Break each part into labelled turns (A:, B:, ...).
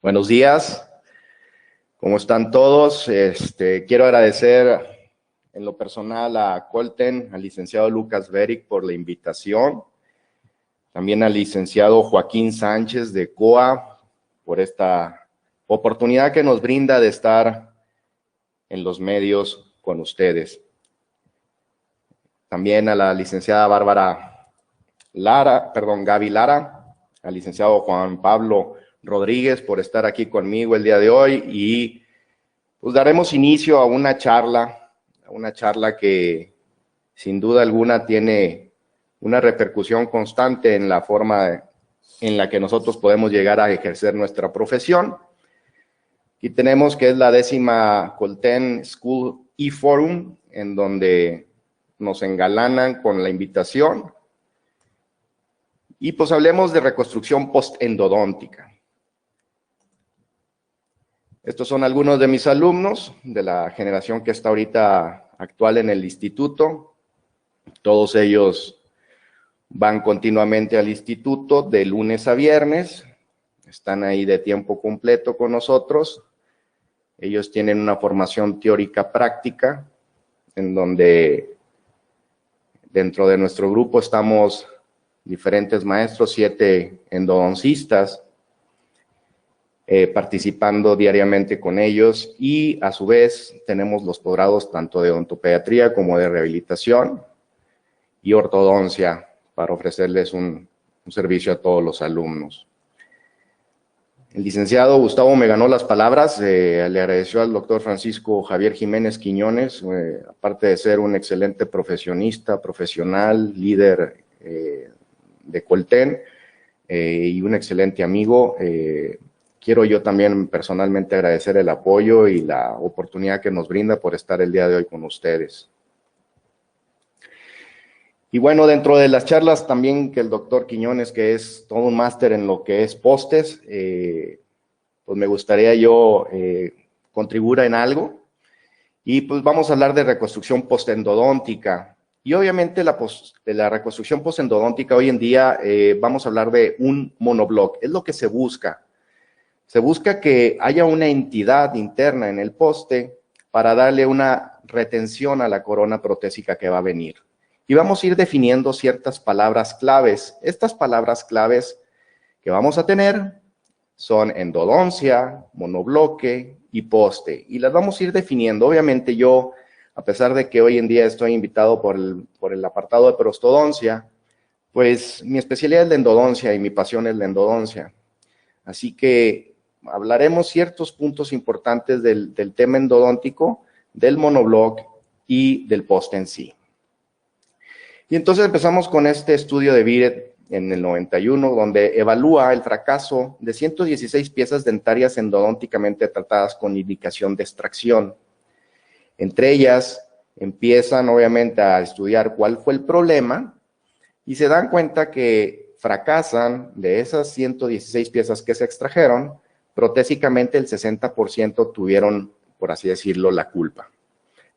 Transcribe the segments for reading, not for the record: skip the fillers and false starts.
A: Buenos días, ¿cómo están todos? Quiero agradecer en lo personal a Colten, al licenciado Lucas Beric por la invitación, también al licenciado Joaquín Sánchez de COA por esta oportunidad que nos brinda de estar en los medios con ustedes. También a la licenciada Gaby Lara, al licenciado Juan Pablo Rodríguez por estar aquí conmigo el día de hoy y pues daremos inicio a una charla que sin duda alguna tiene una repercusión constante en la forma en la que nosotros podemos llegar a ejercer nuestra profesión. Aquí tenemos que es la 10ª Colten School e-Forum, en donde nos engalanan con la invitación. Y pues hablemos de reconstrucción postendodóntica. Estos son algunos de mis alumnos de la generación que está ahorita actual en el instituto. Todos ellos van continuamente al instituto de lunes a viernes. Están ahí de tiempo completo con nosotros. Ellos tienen una formación teórica práctica, en donde dentro de nuestro grupo estamos diferentes maestros, 7 endodoncistas, participando diariamente con ellos, y a su vez tenemos los posgrados tanto de odontopediatría como de rehabilitación y ortodoncia para ofrecerles un servicio a todos los alumnos. El licenciado Gustavo me ganó las palabras, le agradeció al doctor Francisco Javier Jiménez Quiñones, aparte de ser un excelente profesional, líder de Colten y un excelente amigo. Quiero yo también personalmente agradecer el apoyo y la oportunidad que nos brinda por estar el día de hoy con ustedes. Y bueno, dentro de las charlas también que el doctor Quiñones, que es todo un máster en lo que es postes, pues me gustaría yo contribuir en algo. Y pues vamos a hablar de reconstrucción postendodóntica. Y obviamente de la reconstrucción postendodóntica hoy en día vamos a hablar de un monobloc. Es lo que se busca. Se busca que haya una entidad interna en el poste para darle una retención a la corona protésica que va a venir. Y vamos a ir definiendo ciertas palabras claves. Estas palabras claves que vamos a tener son endodoncia, monobloque y poste. Y las vamos a ir definiendo. Obviamente yo, a pesar de que hoy en día estoy invitado por el apartado de prostodoncia, pues mi especialidad es la endodoncia y mi pasión es la endodoncia. Así que hablaremos ciertos puntos importantes del tema endodóntico, del monobloc y del poste en sí. Y entonces empezamos con este estudio de Biret en el 91, donde evalúa el fracaso de 116 piezas dentarias endodónticamente tratadas con indicación de extracción. Entre ellas empiezan obviamente a estudiar cuál fue el problema y se dan cuenta que fracasan de esas 116 piezas que se extrajeron, protésicamente el 60% tuvieron, por así decirlo, la culpa.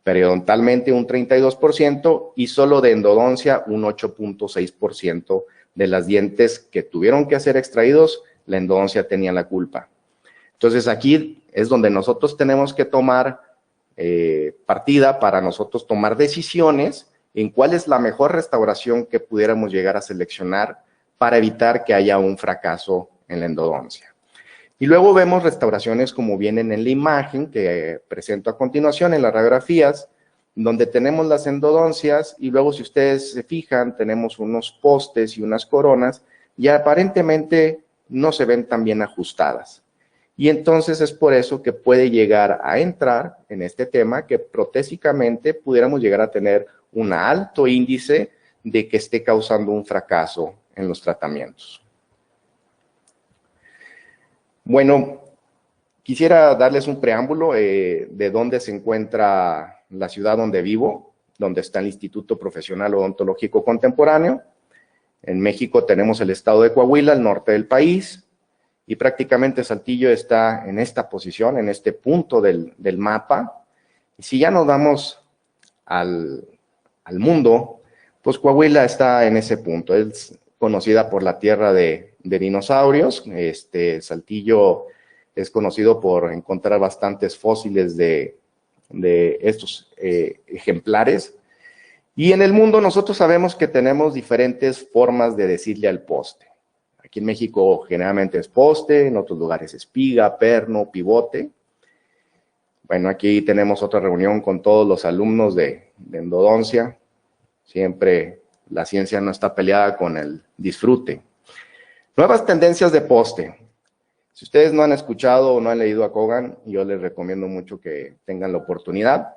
A: Periodontalmente un 32% y solo de endodoncia un 8.6% de las dientes que tuvieron que ser extraídos, la endodoncia tenía la culpa. Entonces aquí es donde nosotros tenemos que tomar partida para nosotros tomar decisiones en cuál es la mejor restauración que pudiéramos llegar a seleccionar para evitar que haya un fracaso en la endodoncia. Y luego vemos restauraciones como vienen en la imagen que presento a continuación en las radiografías, donde tenemos las endodoncias y luego si ustedes se fijan tenemos unos postes y unas coronas y aparentemente no se ven tan bien ajustadas. Y entonces es por eso que puede llegar a entrar en este tema que protésicamente pudiéramos llegar a tener un alto índice de que esté causando un fracaso en los tratamientos. Bueno, quisiera darles un preámbulo de dónde se encuentra la ciudad donde vivo, donde está el Instituto Profesional Odontológico Contemporáneo. En México tenemos el estado de Coahuila, al norte del país, y prácticamente Saltillo está en esta posición, en este punto del mapa. Y si ya nos vamos al mundo, pues Coahuila está en ese punto, es conocida por la tierra de dinosaurios. Saltillo es conocido por encontrar bastantes fósiles de estos ejemplares. Y en el mundo nosotros sabemos que tenemos diferentes formas de decirle al poste. Aquí en México generalmente es poste, en otros lugares espiga, perno, pivote. Bueno, aquí tenemos otra reunión con todos los alumnos de endodoncia. Siempre la ciencia no está peleada con el disfrute. Nuevas tendencias de poste. Si ustedes no han escuchado o no han leído a Kogan, yo les recomiendo mucho que tengan la oportunidad.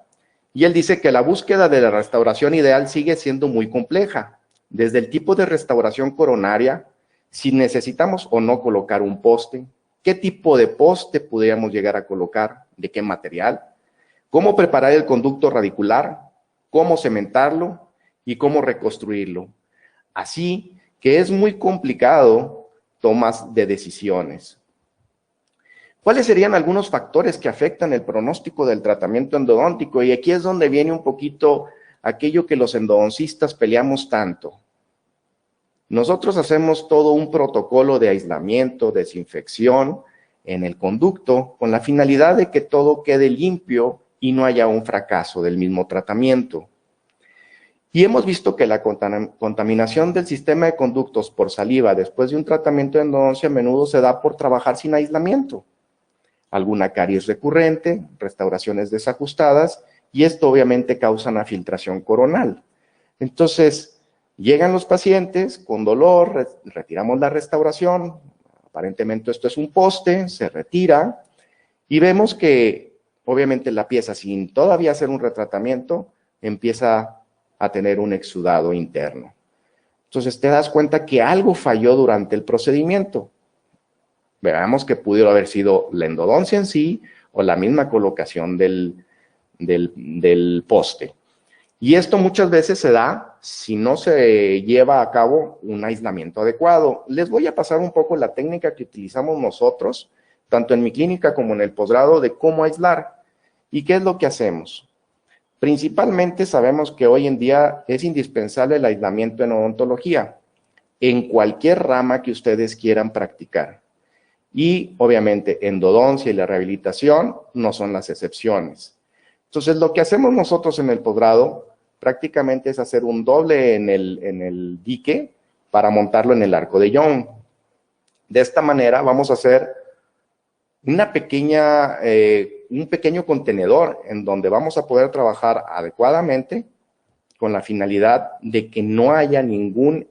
A: Y él dice que la búsqueda de la restauración ideal sigue siendo muy compleja. Desde el tipo de restauración coronaria, si necesitamos o no colocar un poste, qué tipo de poste podríamos llegar a colocar, de qué material, cómo preparar el conducto radicular, cómo cementarlo y cómo reconstruirlo. Así que es muy complicado tomas de decisiones. ¿Cuáles serían algunos factores que afectan el pronóstico del tratamiento endodóntico? Y aquí es donde viene un poquito aquello que los endodoncistas peleamos tanto. Nosotros hacemos todo un protocolo de aislamiento, desinfección en el conducto con la finalidad de que todo quede limpio y no haya un fracaso del mismo tratamiento. Y hemos visto que la contaminación del sistema de conductos por saliva después de un tratamiento de endodoncia a menudo se da por trabajar sin aislamiento. Alguna caries recurrente, restauraciones desajustadas, y esto obviamente causa una filtración coronal. Entonces, llegan los pacientes con dolor, retiramos la restauración, aparentemente esto es un poste, se retira, y vemos que obviamente la pieza, sin todavía hacer un retratamiento, empieza a tener un exudado interno. Entonces te das cuenta que algo falló durante el procedimiento. Veamos que pudo haber sido la endodoncia en sí o la misma colocación del poste. Y esto muchas veces se da si no se lleva a cabo un aislamiento adecuado. Les voy a pasar un poco la técnica que utilizamos nosotros, tanto en mi clínica como en el posgrado, de cómo aislar. ¿Y qué es lo que hacemos? Principalmente sabemos que hoy en día es indispensable el aislamiento en odontología, en cualquier rama que ustedes quieran practicar. Y obviamente endodoncia y la rehabilitación no son las excepciones. Entonces lo que hacemos nosotros en el posgrado prácticamente es hacer un doble en el dique para montarlo en el arco de Young. De esta manera vamos a hacer una un pequeño contenedor en donde vamos a poder trabajar adecuadamente con la finalidad de que no haya ninguna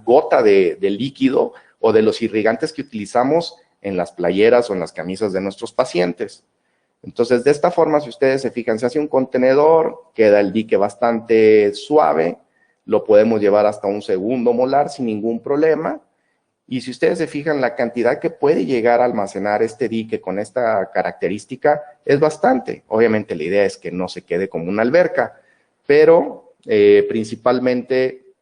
A: gota de líquido o de los irrigantes que utilizamos en las playeras o en las camisas de nuestros pacientes. Entonces, de esta forma, si ustedes se fijan, se hace un contenedor, queda el dique bastante suave, lo podemos llevar hasta un segundo molar sin ningún problema. Y si ustedes se fijan, la cantidad que puede llegar a almacenar este dique con esta característica es bastante. Obviamente la idea es que no se quede como una alberca, pero principalmente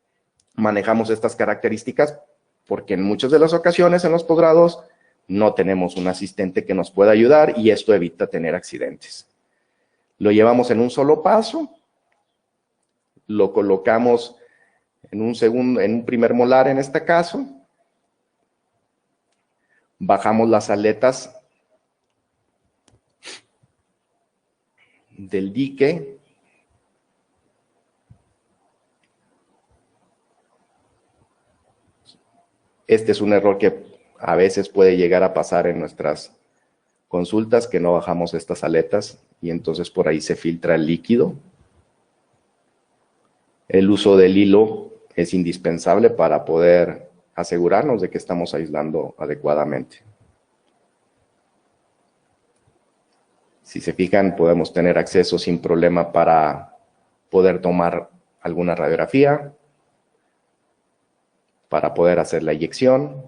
A: manejamos estas características porque en muchas de las ocasiones en los posgrados no tenemos un asistente que nos pueda ayudar y esto evita tener accidentes. Lo llevamos en un solo paso, lo colocamos en un primer molar en este caso, bajamos las aletas del dique. Este es un error que a veces puede llegar a pasar en nuestras consultas, que no bajamos estas aletas y entonces por ahí se filtra el líquido. El uso del hilo es indispensable para poder asegurarnos de que estamos aislando adecuadamente. Si se fijan, podemos tener acceso sin problema para poder tomar alguna radiografía, para poder hacer la inyección.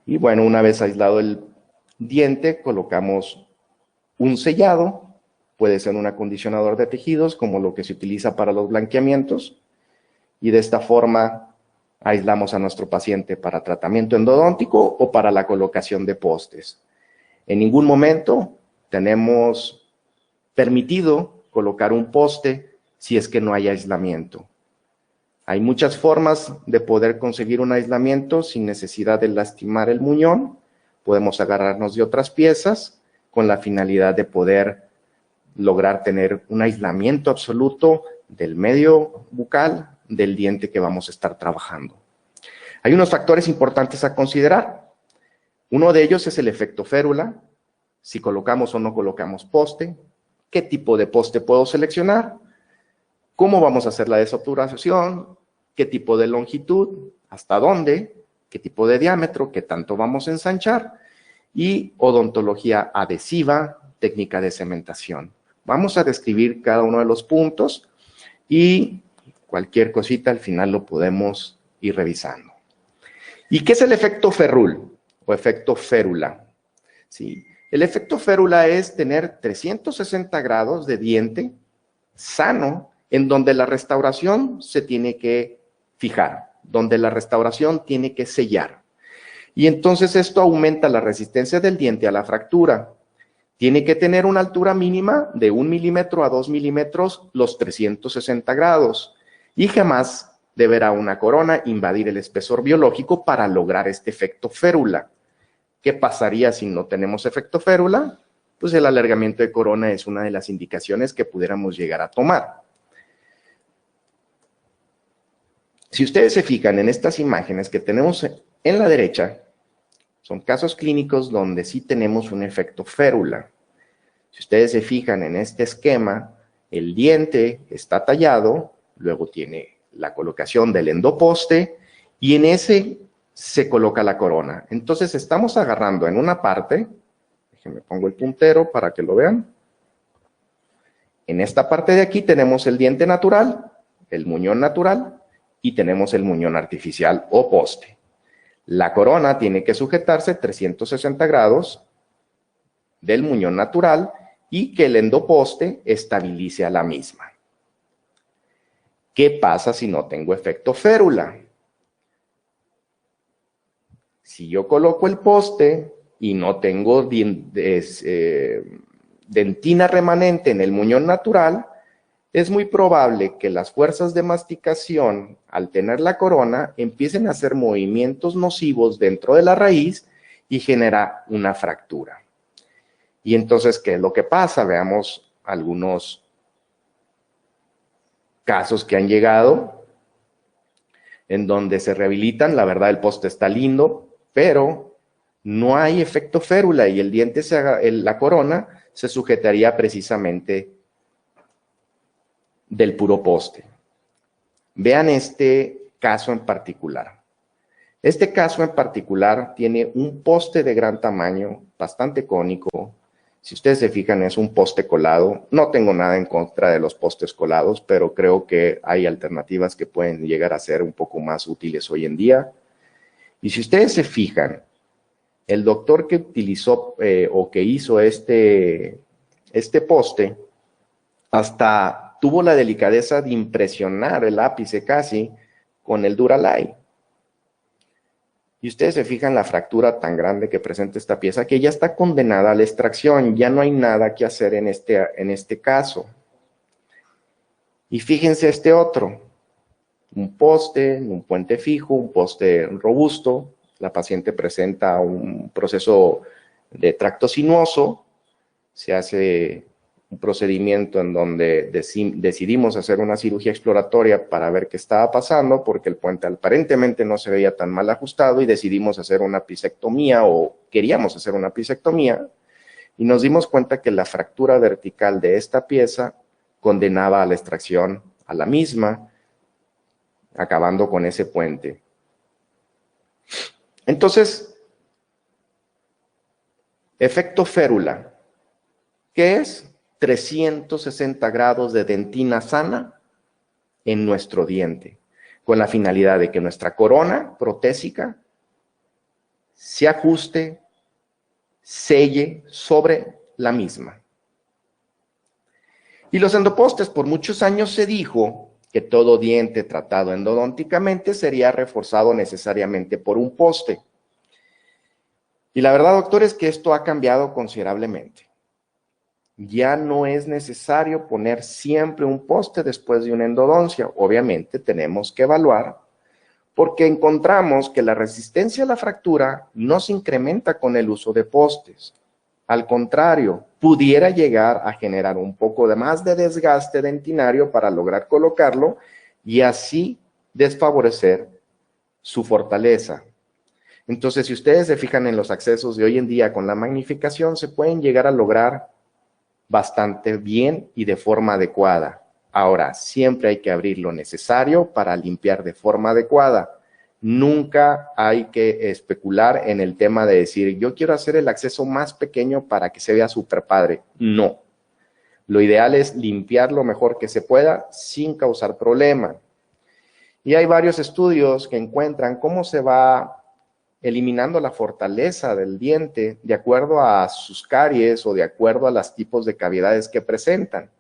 A: Y bueno, una vez aislado el diente, colocamos un sellado, puede ser un acondicionador de tejidos, como lo que se utiliza para los blanqueamientos, y de esta forma aislamos a nuestro paciente para tratamiento endodóntico o para la colocación de postes. En ningún momento tenemos permitido colocar un poste si es que no hay aislamiento. Hay muchas formas de poder conseguir un aislamiento sin necesidad de lastimar el muñón. Podemos agarrarnos de otras piezas con la finalidad de poder lograr tener un aislamiento absoluto del medio bucal del diente que vamos a estar trabajando. Hay unos factores importantes a considerar. Uno de ellos es el efecto férula, si colocamos o no colocamos poste, qué tipo de poste puedo seleccionar, cómo vamos a hacer la desobturación, qué tipo de longitud, hasta dónde, qué tipo de diámetro, qué tanto vamos a ensanchar, y odontología adhesiva, técnica de cementación. Vamos a describir cada uno de los puntos y cualquier cosita al final lo podemos ir revisando. ¿Y qué es el efecto ferrul o efecto férula? Sí, el efecto férula es tener 360 grados de diente sano en donde la restauración se tiene que fijar, donde la restauración tiene que sellar. Y entonces esto aumenta la resistencia del diente a la fractura. Tiene que tener una altura mínima de 1 milímetro a 2 milímetros los 360 grados y jamás deberá una corona invadir el espesor biológico para lograr este efecto férula. ¿Qué pasaría si no tenemos efecto férula? Pues el alargamiento de corona es una de las indicaciones que pudiéramos llegar a tomar. Si ustedes se fijan en estas imágenes que tenemos en la derecha, son casos clínicos donde sí tenemos un efecto férula. Si ustedes se fijan en este esquema, el diente está tallado, luego tiene la colocación del endoposte y en ese se coloca la corona. Entonces estamos agarrando en una parte, déjenme pongo el puntero para que lo vean. En esta parte de aquí tenemos el diente natural, el muñón natural y tenemos el muñón artificial o poste. La corona tiene que sujetarse 360 grados del muñón natural y que el endoposte estabilice a la misma. ¿Qué pasa si no tengo efecto férula? Si yo coloco el poste y no tengo dentina remanente en el muñón natural, es muy probable que las fuerzas de masticación, al tener la corona, empiecen a hacer movimientos nocivos dentro de la raíz y genera una fractura. Y entonces, ¿qué es lo que pasa? Veamos algunos casos que han llegado en donde se rehabilitan. La verdad, el poste está lindo, pero no hay efecto férula y el diente, la corona, se sujetaría precisamente del puro poste. Vean este caso en particular. Este caso en particular tiene un poste de gran tamaño, bastante cónico. Si ustedes se fijan, es un poste colado. No tengo nada en contra de los postes colados, pero creo que hay alternativas que pueden llegar a ser un poco más útiles hoy en día. Y si ustedes se fijan, el doctor que utilizó o que hizo este poste, hasta tuvo la delicadeza de impresionar el ápice casi con el Duralay. Y ustedes se fijan la fractura tan grande que presenta esta pieza que ya está condenada a la extracción, ya no hay nada que hacer en este caso. Y fíjense este otro, un poste, un puente fijo, un poste robusto, la paciente presenta un proceso de tracto sinuoso, se hace un procedimiento en donde decidimos hacer una cirugía exploratoria para ver qué estaba pasando, porque el puente aparentemente no se veía tan mal ajustado y decidimos hacer una pisectomía o queríamos hacer una pisectomía y nos dimos cuenta que la fractura vertical de esta pieza condenaba a la extracción a la misma, acabando con ese puente. Entonces, efecto férula, ¿qué es? 360 grados de dentina sana en nuestro diente, con la finalidad de que nuestra corona protésica se ajuste, selle sobre la misma. Y los endopostes, por muchos años se dijo que todo diente tratado endodónticamente sería reforzado necesariamente por un poste. Y la verdad, doctor, es que esto ha cambiado considerablemente. ya no es necesario poner siempre un poste después de una endodoncia. Obviamente tenemos que evaluar, porque encontramos que la resistencia a la fractura no se incrementa con el uso de postes. Al contrario, pudiera llegar a generar un poco de más de desgaste dentinario para lograr colocarlo y así desfavorecer su fortaleza. Entonces, si ustedes se fijan en los accesos de hoy en día con la magnificación, se pueden llegar a lograr bastante bien y de forma adecuada. Ahora, siempre hay que abrir lo necesario para limpiar de forma adecuada. Nunca hay que especular en el tema de decir, yo quiero hacer el acceso más pequeño para que se vea súper padre. No. Lo ideal es limpiar lo mejor que se pueda sin causar problema. Y hay varios estudios que encuentran cómo se va eliminando la fortaleza del diente de acuerdo a sus caries o de acuerdo a los tipos de cavidades que presentan.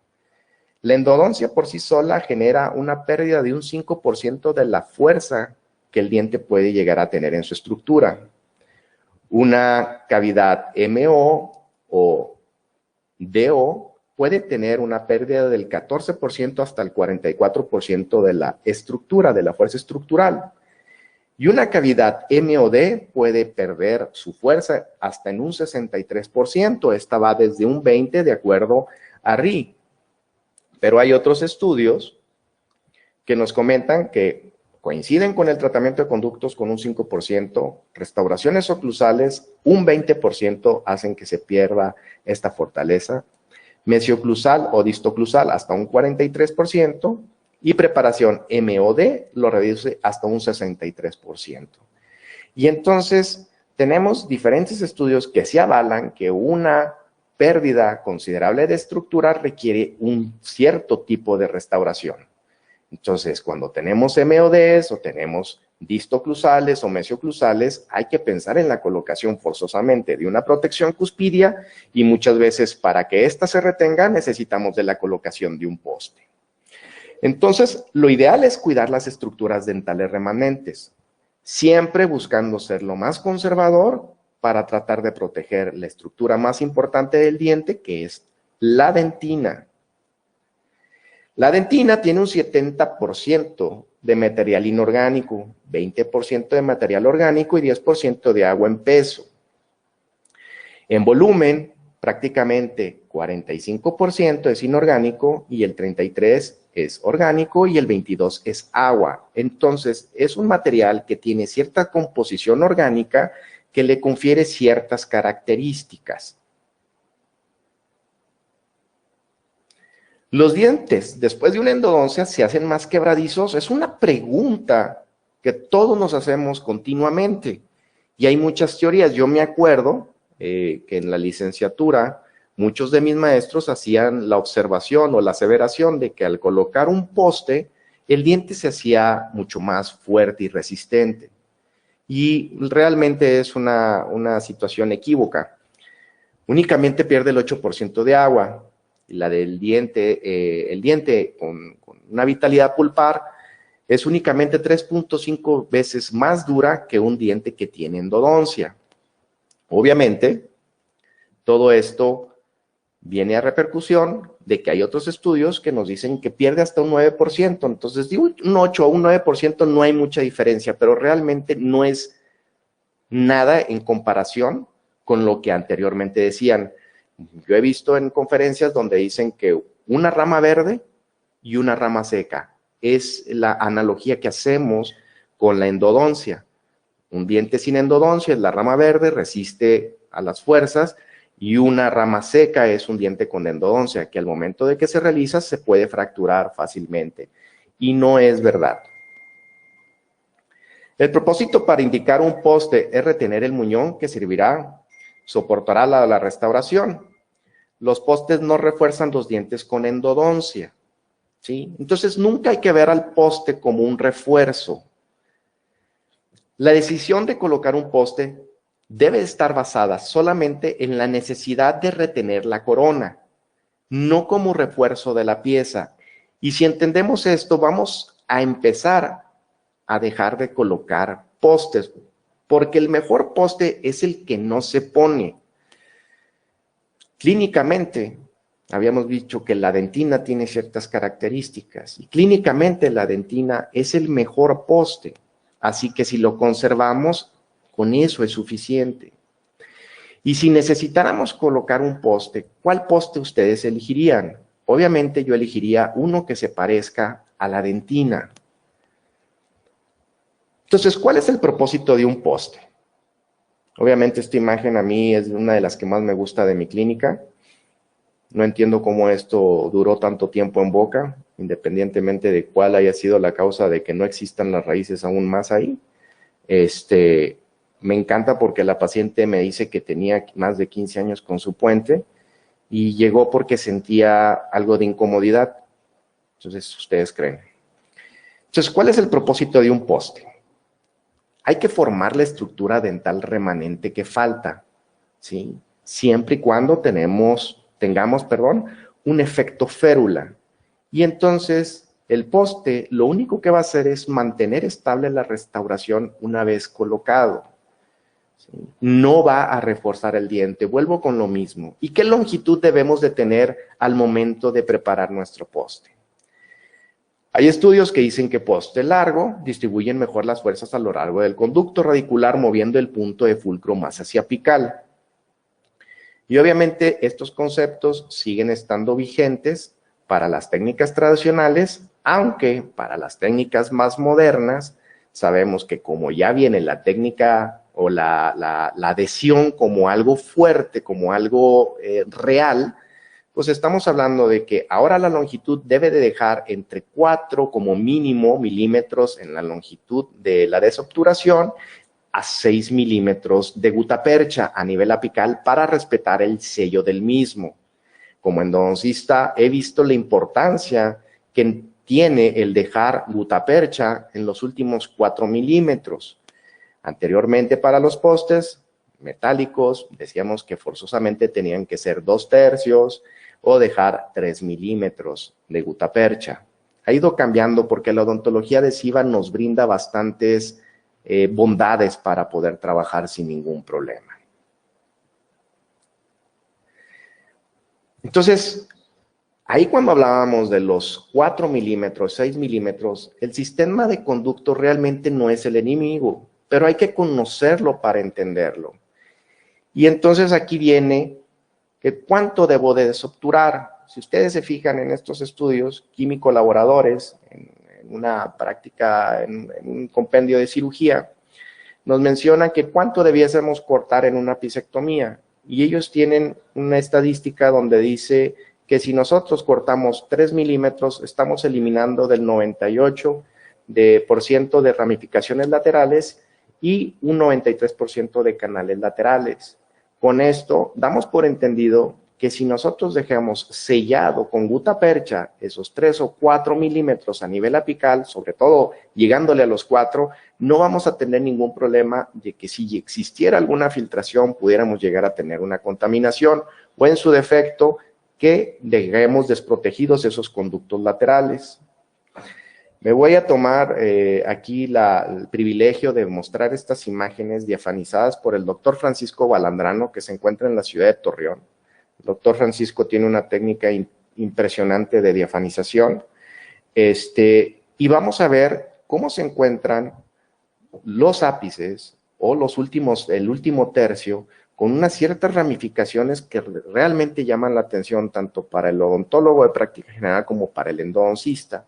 A: La endodoncia por sí sola genera una pérdida de un 5% de la fuerza que el diente puede llegar a tener en su estructura. Una cavidad MO o DO puede tener una pérdida del 14% hasta el 44% de la estructura, de la fuerza estructural. Y una cavidad MOD puede perder su fuerza hasta en un 63%. Esta va desde un 20% de acuerdo a RI. Pero hay otros estudios que nos comentan que coinciden con el tratamiento de conductos con un 5%, restauraciones oclusales, un 20% hacen que se pierda esta fortaleza, mesioclusal o distoclusal hasta un 43%, y preparación MOD lo reduce hasta un 63%. Y entonces tenemos diferentes estudios que se avalan que una pérdida considerable de estructura requiere un cierto tipo de restauración. Entonces, cuando tenemos MODs o tenemos distoclusales o mesioclusales, hay que pensar en la colocación forzosamente de una protección cuspidia y muchas veces para que ésta se retenga necesitamos de la colocación de un poste. Entonces, lo ideal es cuidar las estructuras dentales remanentes, siempre buscando ser lo más conservador para tratar de proteger la estructura más importante del diente, que es la dentina. La dentina tiene un 70% de material inorgánico, 20% de material orgánico y 10% de agua en peso. En volumen, prácticamente 45% es inorgánico y el 33% es orgánico y el 22% es agua. Entonces, es un material que tiene cierta composición orgánica que le confiere ciertas características. Los dientes, después de una endodoncia, se hacen más quebradizos. Es una pregunta que todos nos hacemos continuamente y hay muchas teorías. Yo me acuerdo que en la licenciatura muchos de mis maestros hacían la observación o la aseveración de que al colocar un poste, el diente se hacía mucho más fuerte y resistente. Y realmente es una situación equívoca. Únicamente pierde el 8% de agua. La del diente, el diente con una vitalidad pulpar es únicamente 3.5 veces más dura que un diente que tiene endodoncia. Obviamente, todo esto viene a repercusión de que hay otros estudios que nos dicen que pierde hasta un 9%. Entonces, digo, un 8 o un 9% no hay mucha diferencia, pero realmente no es nada en comparación con lo que anteriormente decían. Yo he visto en conferencias donde dicen que una rama verde y una rama seca es la analogía que hacemos con la endodoncia. Un diente sin endodoncia es la rama verde, resiste a las fuerzas, y una rama seca es un diente con endodoncia, que al momento de que se realiza se puede fracturar fácilmente. Y no es verdad. El propósito para indicar un poste es retener el muñón que soportará la restauración. Los postes no refuerzan los dientes con endodoncia, ¿sí? Entonces nunca hay que ver al poste como un refuerzo. La decisión de colocar un poste debe estar basada solamente en la necesidad de retener la corona, no como refuerzo de la pieza. Y si entendemos esto, vamos a empezar a dejar de colocar postes, porque el mejor poste es el que no se pone. Clínicamente, Habíamos dicho que la dentina tiene ciertas características y clínicamente la dentina es el mejor poste, así que si lo conservamos, con eso es suficiente. Y si necesitáramos colocar un poste, ¿cuál poste ustedes elegirían? Obviamente yo elegiría uno que se parezca a la dentina. Entonces, ¿cuál es el propósito de un poste? Obviamente esta imagen a mí es una de las que más me gusta de mi clínica. No entiendo cómo esto duró tanto tiempo en boca, independientemente de cuál haya sido la causa de que no existan las raíces aún más ahí. Me encanta porque la paciente me dice que tenía más de 15 años con su puente y llegó porque sentía algo de incomodidad. Entonces, ¿ustedes creen? Entonces, ¿cuál es el propósito de un poste? Hay que formar la estructura dental remanente que falta, ¿sí? Siempre y cuando tengamos, un efecto férula. Y entonces, el poste lo único que va a hacer es mantener estable la restauración una vez colocado. ¿Sí? No va a reforzar el diente. Vuelvo con lo mismo. ¿Y qué longitud debemos de tener al momento de preparar nuestro poste? Hay estudios que dicen que poste largo distribuyen mejor las fuerzas a lo largo del conducto radicular, moviendo el punto de fulcro más hacia apical. Y obviamente estos conceptos siguen estando vigentes para las técnicas tradicionales, aunque para las técnicas más modernas sabemos que como ya viene la técnica o la adhesión como algo fuerte, como algo real, pues estamos hablando de que ahora la longitud debe de dejar entre 4 como mínimo milímetros en la longitud de la desobturación a 6 milímetros de gutapercha a nivel apical para respetar el sello del mismo. Como endodoncista he visto la importancia que tiene el dejar gutapercha en los últimos 4 milímetros. Anteriormente para los postes metálicos decíamos que forzosamente tenían que ser 2/3 o dejar 3 milímetros de gutapercha. Ha ido cambiando porque la odontología adhesiva nos brinda bastantes bondades para poder trabajar sin ningún problema. Entonces, ahí cuando hablábamos de los 4 milímetros, 6 milímetros, el sistema de conducto realmente no es el enemigo, pero hay que conocerlo para entenderlo. Y entonces aquí viene que cuánto debo de desobturar. Si ustedes se fijan en estos estudios, químico-laboradores, en una práctica, en un compendio de cirugía, nos mencionan que cuánto debiésemos cortar en una pisectomía. Y ellos tienen una estadística donde dice que si nosotros cortamos 3 milímetros, estamos eliminando del 98% de ramificaciones laterales y un 93% de canales laterales. Con esto, damos por entendido que si nosotros dejamos sellado con gutapercha esos 3 o 4 milímetros a nivel apical, sobre todo llegándole a los 4, no vamos a tener ningún problema de que si existiera alguna filtración pudiéramos llegar a tener una contaminación o en su defecto que dejemos desprotegidos esos conductos laterales. Me voy a tomar aquí el privilegio de mostrar estas imágenes diafanizadas por el doctor Francisco Balandrano, que se encuentra en la ciudad de Torreón. El doctor Francisco tiene una técnica impresionante de diafanización. Y vamos a ver cómo se encuentran los ápices o el último tercio con unas ciertas ramificaciones que realmente llaman la atención tanto para el odontólogo de práctica general como para el endodoncista,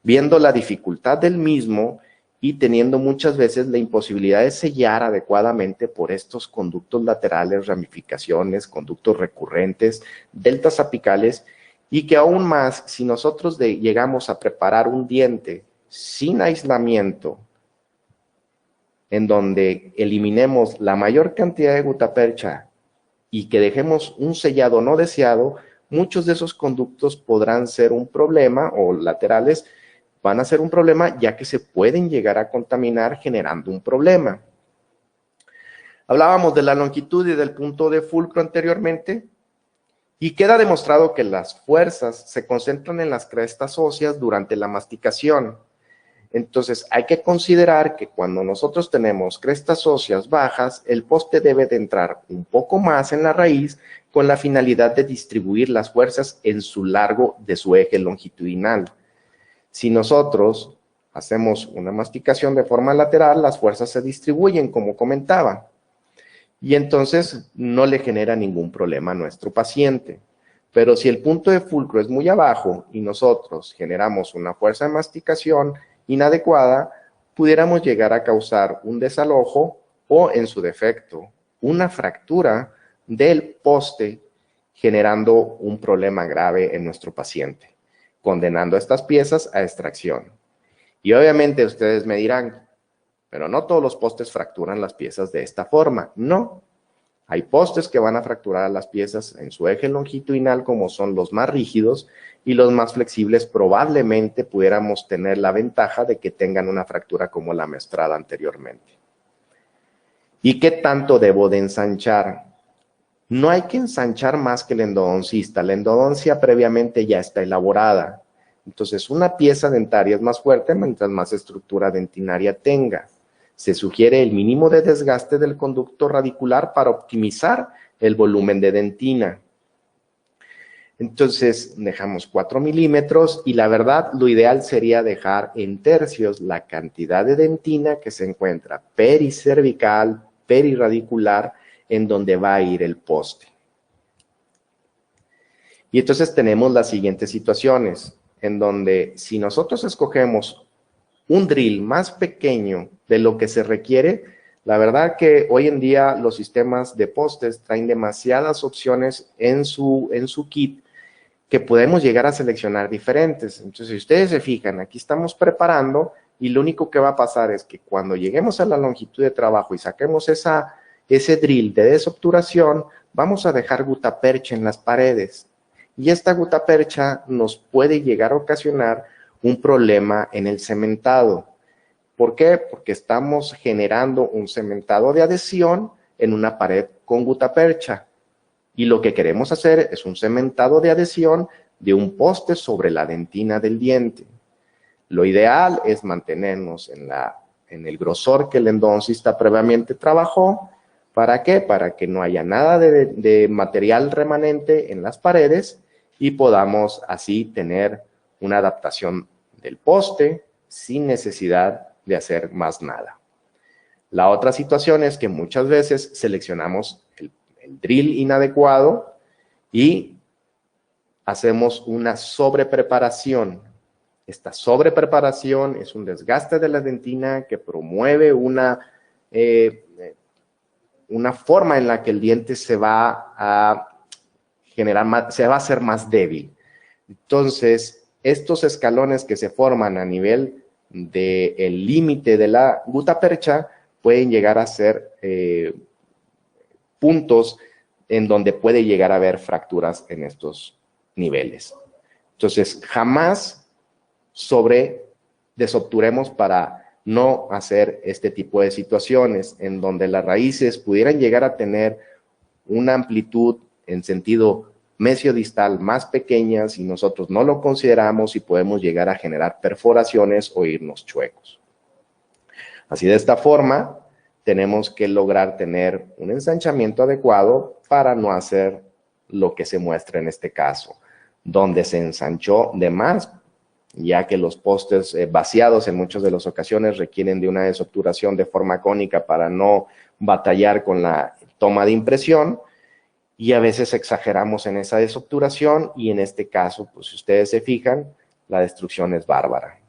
A: viendo la dificultad del mismo y teniendo muchas veces la imposibilidad de sellar adecuadamente por estos conductos laterales, ramificaciones, conductos recurrentes, deltas apicales, y que aún más, si nosotros llegamos a preparar un diente sin aislamiento, en donde eliminemos la mayor cantidad de gutapercha y que dejemos un sellado no deseado, muchos de esos conductos podrán ser un problema, o laterales van a ser un problema, ya que se pueden llegar a contaminar generando un problema. Hablábamos de la longitud y del punto de fulcro anteriormente, y queda demostrado que las fuerzas se concentran en las crestas óseas durante la masticación. Entonces, hay que considerar que cuando nosotros tenemos crestas óseas bajas, el poste debe de entrar un poco más en la raíz con la finalidad de distribuir las fuerzas en su largo de su eje longitudinal. Si nosotros hacemos una masticación de forma lateral, las fuerzas se distribuyen, como comentaba, y entonces no le genera ningún problema a nuestro paciente. Pero si el punto de fulcro es muy abajo y nosotros generamos una fuerza de masticación inadecuada, pudiéramos llegar a causar un desalojo o, en su defecto, una fractura del poste, generando un problema grave en nuestro paciente, condenando estas piezas a extracción. Y obviamente ustedes me dirán, pero no todos los postes fracturan las piezas de esta forma. No. Hay postes que van a fracturar las piezas en su eje longitudinal, como son los más rígidos, y los más flexibles probablemente pudiéramos tener la ventaja de que tengan una fractura como la mostrada anteriormente. ¿Y qué tanto debo de ensanchar? No hay que ensanchar más que el endodoncista. La endodoncia previamente ya está elaborada. Entonces, una pieza dentaria es más fuerte mientras más estructura dentinaria tenga. Se sugiere el mínimo de desgaste del conducto radicular para optimizar el volumen de dentina. Entonces, dejamos 4 milímetros y la verdad, lo ideal sería dejar en tercios la cantidad de dentina que se encuentra pericervical, perirradicular, en donde va a ir el poste. Y entonces tenemos las siguientes situaciones, en donde si nosotros escogemos un drill más pequeño de lo que se requiere, la verdad que hoy en día los sistemas de postes traen demasiadas opciones en su kit que podemos llegar a seleccionar diferentes. Entonces, si ustedes se fijan, aquí estamos preparando y lo único que va a pasar es que cuando lleguemos a la longitud de trabajo y saquemos ese drill de desobturación, vamos a dejar gutapercha en las paredes. Y esta gutapercha nos puede llegar a ocasionar un problema en el cementado. ¿Por qué? Porque estamos generando un cementado de adhesión en una pared con gutapercha. Y lo que queremos hacer es un cementado de adhesión de un poste sobre la dentina del diente. Lo ideal es mantenernos en el grosor que el endodoncista previamente trabajó. ¿Para qué? Para que no haya nada de material remanente en las paredes y podamos así tener una adaptación del poste sin necesidad de hacer más nada. La otra situación es que muchas veces seleccionamos el drill inadecuado y hacemos una sobrepreparación. Esta sobrepreparación es un desgaste de la dentina que promueve una forma en la que el diente se va a generar más, se va a hacer más débil. Entonces, estos escalones que se forman a nivel del límite de la gutapercha pueden llegar a ser puntos en donde puede llegar a haber fracturas en estos niveles. Entonces, jamás desobturemos para no hacer este tipo de situaciones en donde las raíces pudieran llegar a tener una amplitud en sentido mesiodistal más pequeñas y nosotros no lo consideramos y podemos llegar a generar perforaciones o irnos chuecos. Así, de esta forma, tenemos que lograr tener un ensanchamiento adecuado para no hacer lo que se muestra en este caso, donde se ensanchó de más, ya que los postes vaciados en muchas de las ocasiones requieren de una desobturación de forma cónica para no batallar con la toma de impresión, y a veces exageramos en esa desobturación y en este caso, pues si ustedes se fijan, la destrucción es bárbara.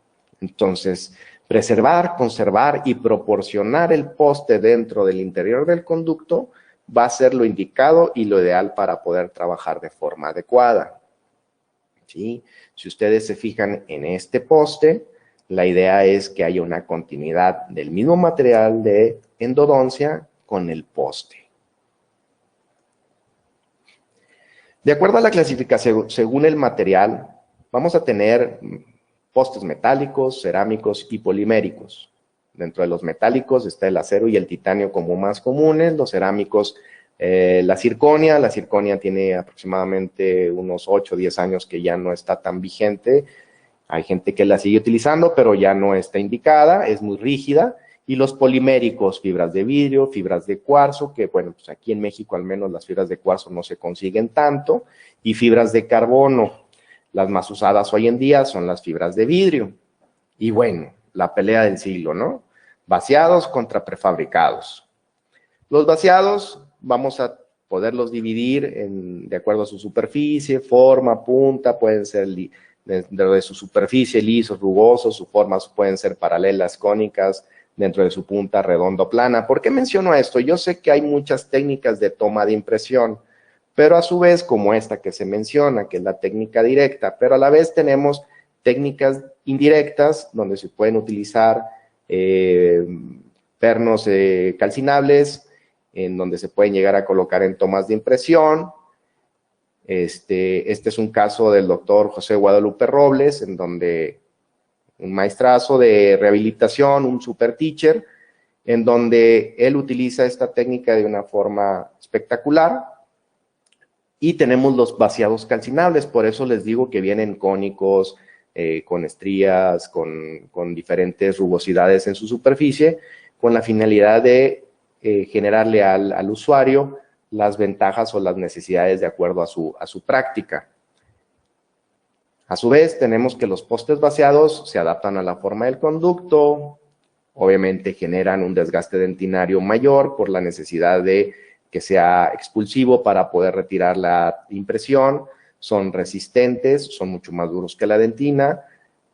A: Entonces, preservar, conservar y proporcionar el poste dentro del interior del conducto va a ser lo indicado y lo ideal para poder trabajar de forma adecuada. ¿Sí? Si ustedes se fijan en este poste, la idea es que haya una continuidad del mismo material de endodoncia con el poste. De acuerdo a la clasificación según el material, vamos a tener postes metálicos, cerámicos y poliméricos. Dentro de los metálicos está el acero y el titanio como más comunes, los cerámicos, la circonia tiene aproximadamente unos 8 o 10 años que ya no está tan vigente, Hay gente que la sigue utilizando, pero ya no está indicada, es muy rígida. Y los poliméricos, fibras de vidrio, fibras de cuarzo, que bueno, pues aquí en México al menos las fibras de cuarzo no se consiguen tanto, y fibras de carbono. Las más usadas hoy en día son las fibras de vidrio. Y bueno, la pelea del siglo, ¿no? Vaciados contra prefabricados. Los vaciados vamos a poderlos dividir de acuerdo a su superficie, forma, punta, pueden ser dentro de su superficie lisos, rugosos, sus formas pueden ser paralelas, cónicas, dentro de su punta redonda o plana. ¿Por qué menciono esto? Yo sé que hay muchas técnicas de toma de impresión, pero a su vez, como esta que se menciona, que es la técnica directa, pero a la vez tenemos técnicas indirectas, donde se pueden utilizar pernos calcinables, en donde se pueden llegar a colocar en tomas de impresión. Este es un caso del doctor José Guadalupe Robles, en donde un maestrazo de rehabilitación, un super teacher, en donde él utiliza esta técnica de una forma espectacular. Y tenemos los vaciados calcinables, por eso les digo que vienen cónicos, con estrías, con diferentes rugosidades en su superficie, con la finalidad de generarle al usuario las ventajas o las necesidades de acuerdo a su práctica. A su vez, tenemos que los postes vaciados se adaptan a la forma del conducto, obviamente generan un desgaste dentinario mayor por la necesidad de que sea expulsivo para poder retirar la impresión, son resistentes, son mucho más duros que la dentina.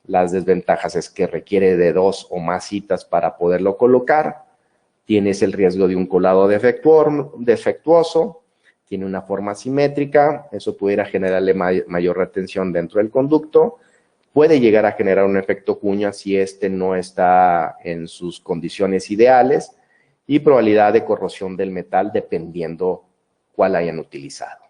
A: Las desventajas es que requiere de 2 o más citas para poderlo colocar. Tienes el riesgo de un colado defectuoso, tiene una forma simétrica, eso pudiera generarle mayor retención dentro del conducto. Puede llegar a generar un efecto cuña si este no está en sus condiciones ideales, y probabilidad de corrosión del metal dependiendo cuál hayan utilizado.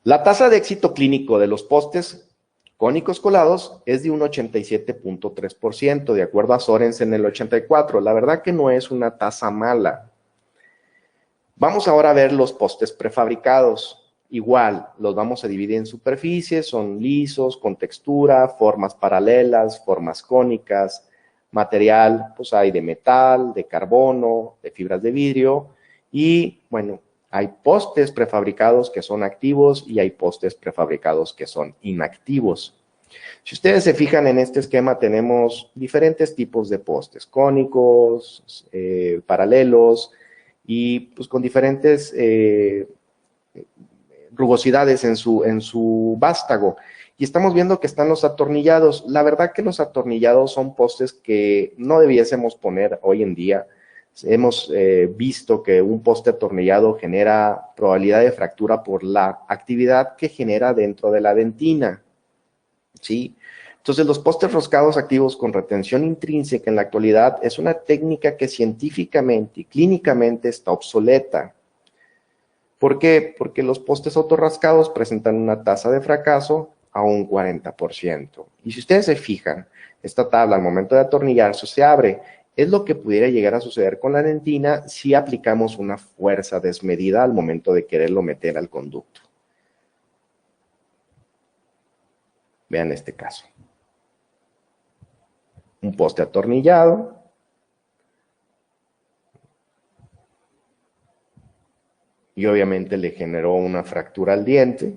A: La tasa de éxito clínico de los postes cónicos colados es de un 87.3%, de acuerdo a Sorensen el 84%. La verdad que no es una tasa mala. Vamos ahora a ver los postes prefabricados. Igual, los vamos a dividir en superficies, son lisos, con textura, formas paralelas, formas cónicas. Material, pues hay de metal, de carbono, de fibras de vidrio, y bueno, hay postes prefabricados que son activos y hay postes prefabricados que son inactivos. Si ustedes se fijan en este esquema, tenemos diferentes tipos de postes, cónicos, paralelos, y pues con diferentes rugosidades en su vástago. Y estamos viendo que están los atornillados. La verdad que los atornillados son postes que no debiésemos poner hoy en día. Hemos visto que un poste atornillado genera probabilidad de fractura por la actividad que genera dentro de la dentina, ¿sí? Entonces, los postes roscados activos con retención intrínseca en la actualidad es una técnica que científicamente y clínicamente está obsoleta. ¿Por qué? Porque los postes autorrascados presentan una tasa de fracaso a un 40%. Y si ustedes se fijan, esta tabla al momento de atornillarse se abre. Es lo que pudiera llegar a suceder con la dentina si aplicamos una fuerza desmedida al momento de quererlo meter al conducto. Vean este caso. Un poste atornillado. Y obviamente le generó una fractura al diente.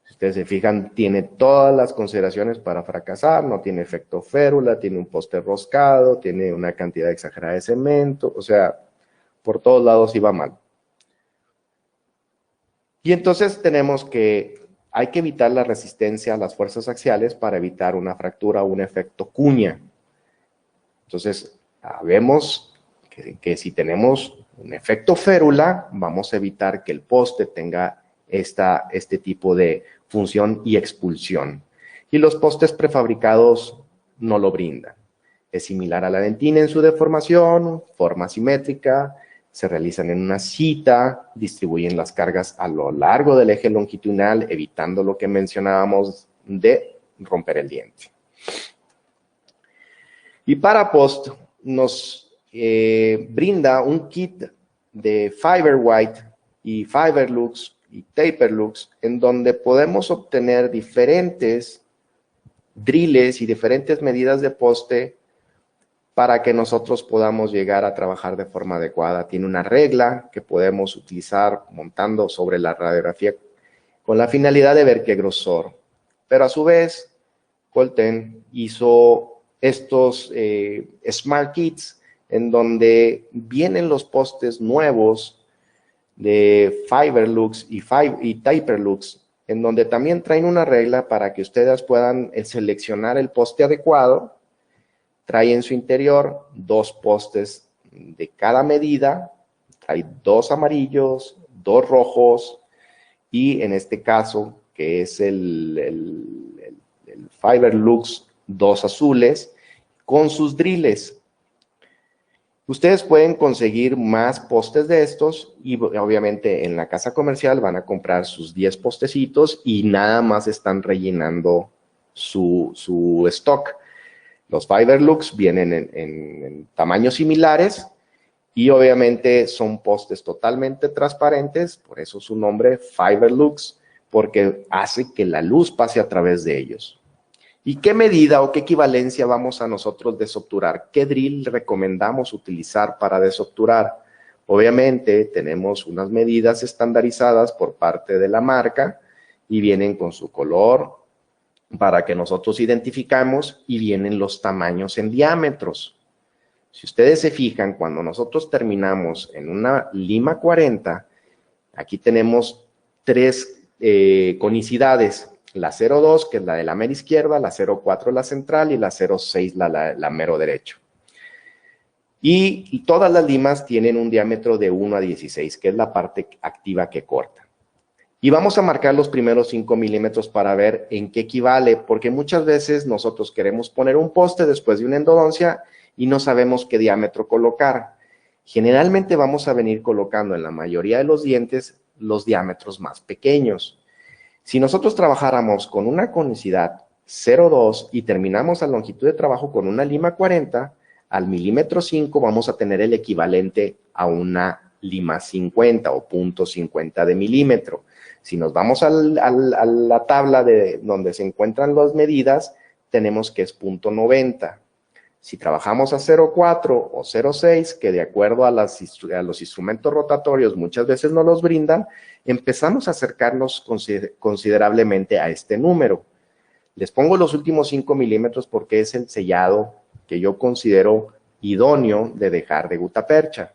A: Ustedes se fijan, tiene todas las consideraciones para fracasar, no tiene efecto férula, tiene un poste roscado, tiene una cantidad exagerada de cemento, o sea, por todos lados iba mal. Y entonces tenemos que, hay que evitar la resistencia a las fuerzas axiales para evitar una fractura o un efecto cuña. Entonces, sabemos que si tenemos un efecto férula, vamos a evitar que el poste tenga este tipo de función y expulsión. Y los postes prefabricados no lo brindan. Es similar a la dentina en su deformación, forma simétrica, se realizan en una cita, distribuyen las cargas a lo largo del eje longitudinal, evitando lo que mencionábamos de romper el diente. Y Parapost nos brinda un kit de Fiberwhite y Fiberlux y taper looks, en donde podemos obtener diferentes driles y diferentes medidas de poste para que nosotros podamos llegar a trabajar de forma adecuada. Tiene una regla que podemos utilizar montando sobre la radiografía con la finalidad de ver qué grosor. Pero a su vez, Colten hizo estos Smart Kits en donde vienen los postes nuevos de Fiberlux y Taperlux, en donde también traen una regla para que ustedes puedan seleccionar el poste adecuado. Trae en su interior 2 postes de cada medida, trae 2 amarillos, 2 rojos y en este caso, que es el Fiberlux, 2 azules con sus driles. Ustedes pueden conseguir más postes de estos y obviamente en la casa comercial van a comprar sus 10 postecitos y nada más están rellenando su stock. Los Fiberlux vienen en tamaños similares y obviamente son postes totalmente transparentes, por eso su nombre Fiberlux, porque hace que la luz pase a través de ellos. ¿Y qué medida o qué equivalencia vamos a nosotros desobturar? ¿Qué drill recomendamos utilizar para desobturar? Obviamente tenemos unas medidas estandarizadas por parte de la marca y vienen con su color, para que nosotros identificamos y vienen los tamaños en diámetros. Si ustedes se fijan, cuando nosotros terminamos en una lima 40, aquí tenemos 3 conicidades, la 0,2 que es la de la mera izquierda, la 0,4 la central y la 0,6 la mero derecho. Y todas las limas tienen un diámetro de 1 a 16, que es la parte activa que corta. Y vamos a marcar los primeros 5 milímetros para ver en qué equivale, porque muchas veces nosotros queremos poner un poste después de una endodoncia y no sabemos qué diámetro colocar. Generalmente vamos a venir colocando en la mayoría de los dientes los diámetros más pequeños. Si nosotros trabajáramos con una conicidad 0,2 y terminamos a longitud de trabajo con una lima 40, al milímetro 5 vamos a tener el equivalente a una lima 50 o punto 50 de milímetro. Si nos vamos a la tabla de donde se encuentran las medidas, tenemos que es punto 90. Si trabajamos a 0,4 o 0,6, que de acuerdo a los instrumentos rotatorios muchas veces no los brindan, empezamos a acercarnos considerablemente a este número. Les pongo los últimos 5 milímetros porque es el sellado que yo considero idóneo de dejar de gutapercha.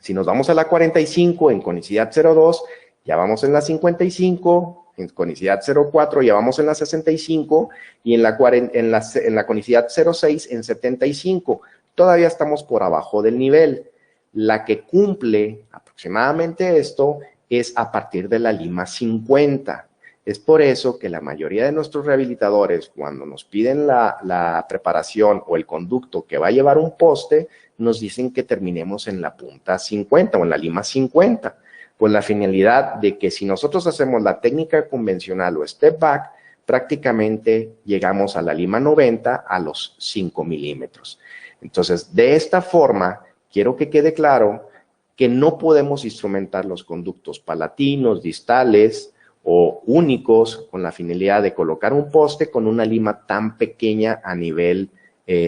A: Si nos vamos a la 45 en conicidad 0,2, ya vamos en la 55, en conicidad 0,4 ya vamos en la 65 y en la conicidad 0,6 en 75. Todavía estamos por abajo del nivel. La que cumple aproximadamente esto es a partir de la lima 50. Es por eso que la mayoría de nuestros rehabilitadores, cuando nos piden la preparación o el conducto que va a llevar un poste, nos dicen que terminemos en la punta 50 o en la lima 50. Con la finalidad de que si nosotros hacemos la técnica convencional o step back, prácticamente llegamos a la lima 90 a los 5 milímetros. Entonces, de esta forma, quiero que quede claro que no podemos instrumentar los conductos palatinos, distales o únicos con la finalidad de colocar un poste con una lima tan pequeña a nivel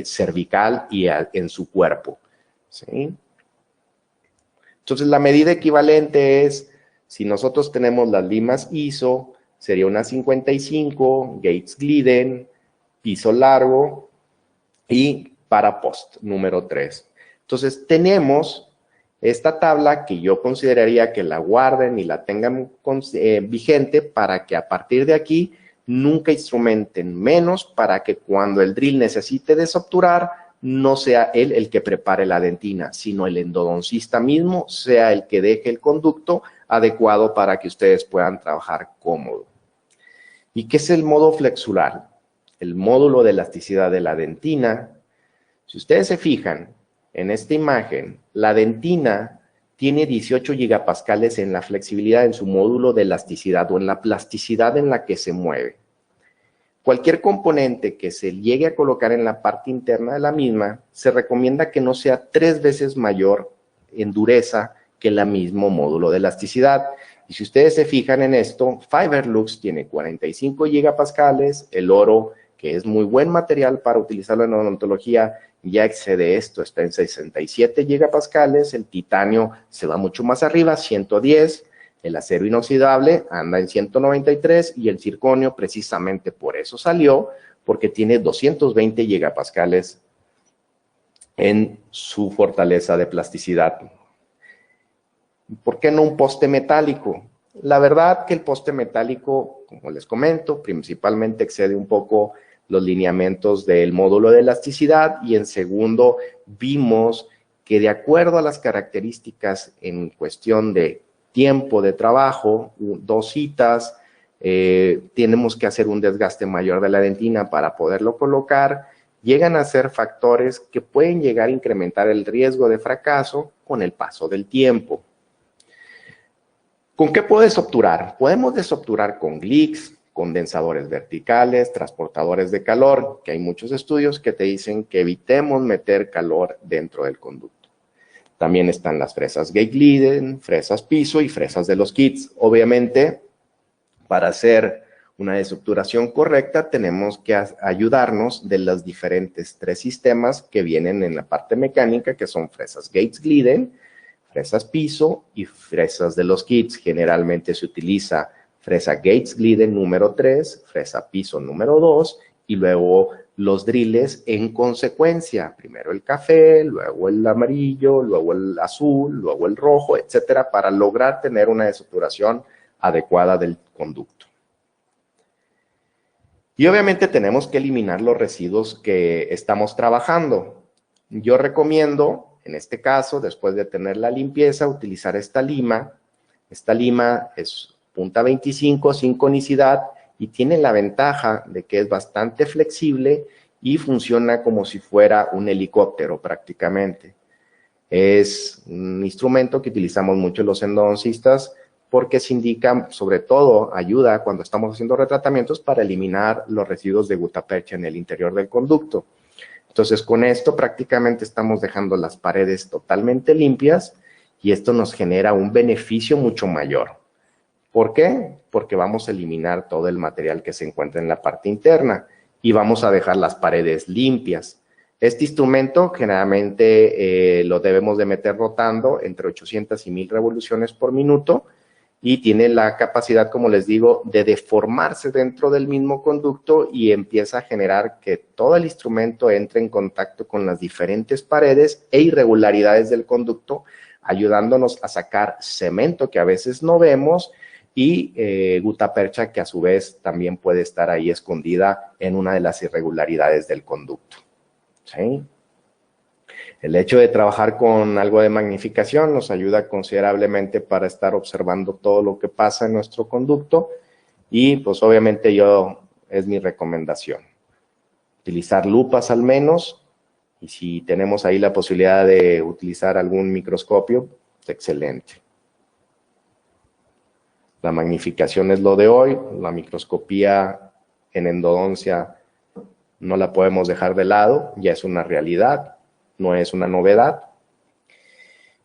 A: cervical y en su cuerpo, ¿sí? Entonces, la medida equivalente es, si nosotros tenemos las limas ISO, sería una 55, Gates Glidden, piso largo y para post, número 3. Entonces, tenemos esta tabla que yo consideraría que la guarden y la tengan vigente para que a partir de aquí nunca instrumenten menos para que cuando el drill necesite desobturar, no sea él el que prepare la dentina, sino el endodoncista mismo sea el que deje el conducto adecuado para que ustedes puedan trabajar cómodo. ¿Y qué es el modo flexural? El módulo de elasticidad de la dentina. Si ustedes se fijan en esta imagen, la dentina tiene 18 gigapascales en la flexibilidad en su módulo de elasticidad o en la plasticidad en la que se mueve. Cualquier componente que se llegue a colocar en la parte interna de la misma, se recomienda que no sea 3 veces mayor en dureza que el mismo módulo de elasticidad. Y si ustedes se fijan en esto, Fiberlux tiene 45 gigapascales, el oro, que es muy buen material para utilizarlo en odontología, ya excede esto, está en 67 gigapascales, el titanio se va mucho más arriba, 110, el acero inoxidable anda en 193 y el circonio precisamente por eso salió, porque tiene 220 gigapascales en su fortaleza de plasticidad. ¿Por qué no un poste metálico? La verdad que el poste metálico, como les comento, principalmente excede un poco los lineamientos del módulo de elasticidad y en segundo vimos que de acuerdo a las características en cuestión de tiempo de trabajo, 2 citas, tenemos que hacer un desgaste mayor de la dentina para poderlo colocar, llegan a ser factores que pueden llegar a incrementar el riesgo de fracaso con el paso del tiempo. ¿Con qué puedes obturar? Podemos desobturar con GLICS, condensadores verticales, transportadores de calor, que hay muchos estudios que te dicen que evitemos meter calor dentro del conducto. También están las fresas Gate-Gliden, fresas piso y fresas de los kits. Obviamente, para hacer una desobturación correcta, tenemos que ayudarnos de los diferentes 3 sistemas que vienen en la parte mecánica, que son fresas Gates-Gliden, fresas piso y fresas de los kits. Generalmente se utiliza fresa Gates-Gliden número 3, fresa piso número 2 y luego los driles en consecuencia. Primero el café, luego el amarillo, luego el azul, luego el rojo, etcétera, para lograr tener una desobturación adecuada del conducto. Y obviamente tenemos que eliminar los residuos que estamos trabajando. Yo recomiendo, en este caso, después de tener la limpieza, utilizar esta lima. Esta lima es punta 25, sin conicidad, y tiene la ventaja de que es bastante flexible y funciona como si fuera un helicóptero prácticamente. Es un instrumento que utilizamos mucho los endodoncistas porque se indica, sobre todo, ayuda cuando estamos haciendo retratamientos para eliminar los residuos de gutapercha en el interior del conducto. Entonces, con esto prácticamente estamos dejando las paredes totalmente limpias y esto nos genera un beneficio mucho mayor. ¿Por qué? Porque vamos a eliminar todo el material que se encuentra en la parte interna y vamos a dejar las paredes limpias. Este instrumento generalmente lo debemos de meter rotando entre 800 y 1000 revoluciones por minuto y tiene la capacidad, como les digo, de deformarse dentro del mismo conducto y empieza a generar que todo el instrumento entre en contacto con las diferentes paredes e irregularidades del conducto, ayudándonos a sacar cemento que a veces no vemos y gutapercha que a su vez también puede estar ahí escondida en una de las irregularidades del conducto. ¿Sí? El hecho de trabajar con algo de magnificación nos ayuda considerablemente para estar observando todo lo que pasa en nuestro conducto y pues obviamente es mi recomendación. Utilizar lupas al menos y si tenemos ahí la posibilidad de utilizar algún microscopio, excelente. La magnificación es lo de hoy, la microscopía en endodoncia no la podemos dejar de lado, ya es una realidad, no es una novedad.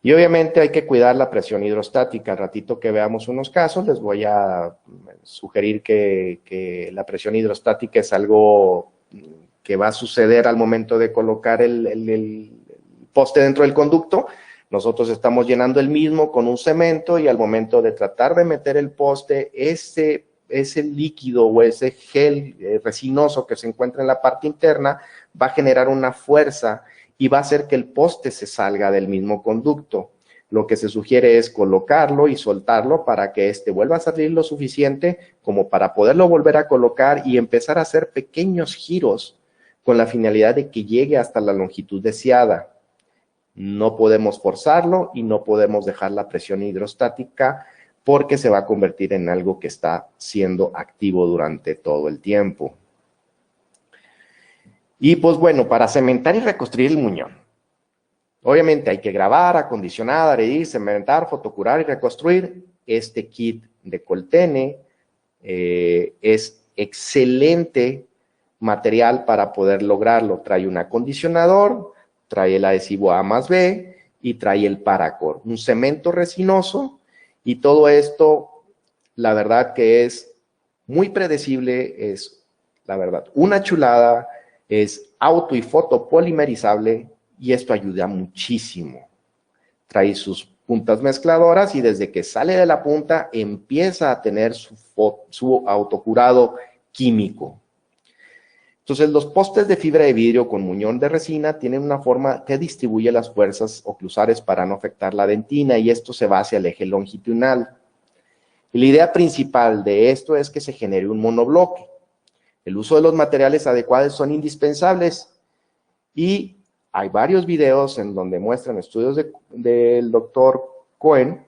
A: Y obviamente hay que cuidar la presión hidrostática. Al ratito que veamos unos casos, les voy a sugerir que la presión hidrostática es algo que va a suceder al momento de colocar el poste dentro del conducto. Nosotros estamos llenando el mismo con un cemento y al momento de tratar de meter el poste, ese líquido o ese gel resinoso que se encuentra en la parte interna va a generar una fuerza y va a hacer que el poste se salga del mismo conducto. Lo que se sugiere es colocarlo y soltarlo para que éste vuelva a salir lo suficiente como para poderlo volver a colocar y empezar a hacer pequeños giros con la finalidad de que llegue hasta la longitud deseada. No podemos forzarlo y no podemos dejar la presión hidrostática porque se va a convertir en algo que está siendo activo durante todo el tiempo. Y pues bueno, para cementar y reconstruir el muñón, obviamente hay que grabar, acondicionar, adherir, cementar, fotocurar y reconstruir. Este kit de Coltene es excelente material para poder lograrlo. Trae un acondicionador, trae el adhesivo A+B y trae el Paracord, un cemento resinoso y todo esto La verdad que es muy predecible, es la verdad una chulada, es auto y fotopolimerizable y esto ayuda muchísimo. Trae sus puntas mezcladoras y desde que sale de la punta empieza a tener su autocurado químico. Entonces los postes de fibra de vidrio con muñón de resina tienen una forma que distribuye las fuerzas oclusales para no afectar la dentina y esto se va hacia el eje longitudinal. Y la idea principal de esto es que se genere un monobloque. El uso de los materiales adecuados son indispensables y hay varios videos en donde muestran estudios del doctor Cohen,